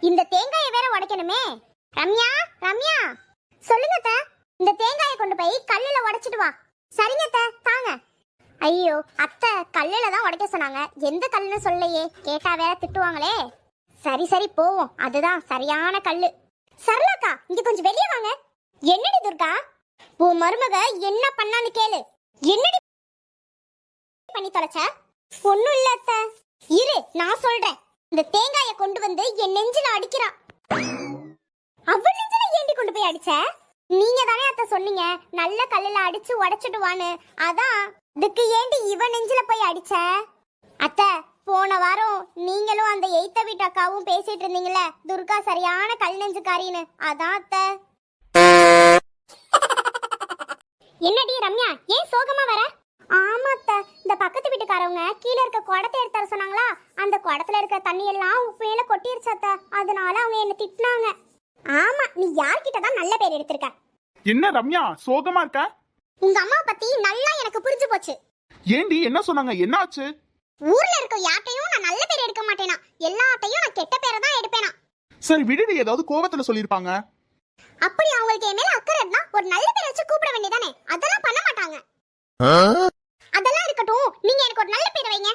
இந்த தேங்காயை வேற உடைக்கணுமே. ரம்யா, ரம்யா, சொல்லுங்க அத்தை. இந்த தேங்காயை கொண்டு போய் கல்லுல உடைச்சிட்டு வா. சரிங்க அத்தை, தாங்க. ஐயோ, அத்தை கல்லுல தான் உடைக்க சொன்னாங்க, எந்த கல்லுன்னு சொல்லலையே, கேட்டா வேற திட்டுவாங்களே. சரி சரி போவோம், அதுதான் சரியான கல்லு. சரளாக்கா, இங்க கொஞ்சம் வெளியே வாங்க. என்னடி துர்கா, உன் மருமக என்ன பண்ணான்னு கேளு. என்னடி பண்ணி தொலைச்ச? ஒண்ணும் இல்ல அத்தை. இரு, நான் சொல்றேன். இந்த தேங்காயை கொண்டு வந்து என் நெஞ்சில அடிக்கிறா. அவ நெஞ்சில ஏண்டி கொண்டு போய் அடிச்ச? நீங்க தானே அத்தை சொன்னீங்க நல்ல கல்லுல அடிச்சு உடைச்சிட்டு வான்னு. அதான், இதுக்கு ஏண்டி இவ நெஞ்சில போய் அடிச்ச? அத்தை, போன வாரம் நீங்களும் அந்த எய்த்த வீட்டு அக்காவும் பேசிட்டு இருந்தீங்கல்ல, துர்கா சரியான கல் நெஞ்சுக்காரின்னு. அதான் அத்தை. என்னடி ரம்யா, ஏன் சோகமா வர? ஆமா அத்தை, இந்த பக்கத்து வீட்டுக்காரவங்க கீழே இருக்க குடத்தை எடுத்து தர சொன்னாங்களா, அந்த குடத்துல இருக்க தண்ணி எல்லாம் உப்பையில கொட்டிருச்சு அத்தை. அதனால அவங்க என்ன திட்டினாங்க. ஆமா, நீ யார்கிட்ட தான் நல்ல பேர் எடுத்திருக்க? என்ன ரம்யா சோகமா இருக்க? உங்க அம்மா பத்தி நல்லா எனக்கு புரிஞ்சு போச்சு. ஏண்டி, என்ன சொன்னாங்க, என்ன ஆச்சு? ஊர்ல இருக்க யார்ட்டையும் நான் நல்ல பேர் எடுக்க மாட்டேனா, எல்லாட்டையும் நான் கெட்ட பேரை தான் எடுப்பேனா. சரி விடுடி, ஏதாவது கோவத்துல சொல்லிருப்பாங்க. அப்படி அவங்களுக்கு என் மேல அக்கறை இருந்தா ஒரு நல்ல பேர் வச்சு கூப்பிட வேண்டியதானே. அதெல்லாம் பண்ண மாட்டாங்க. அதெல்லாம் இருக்கட்டும், நீங்க எனக்கு ஒரு நல்ல பேர் வைங்க.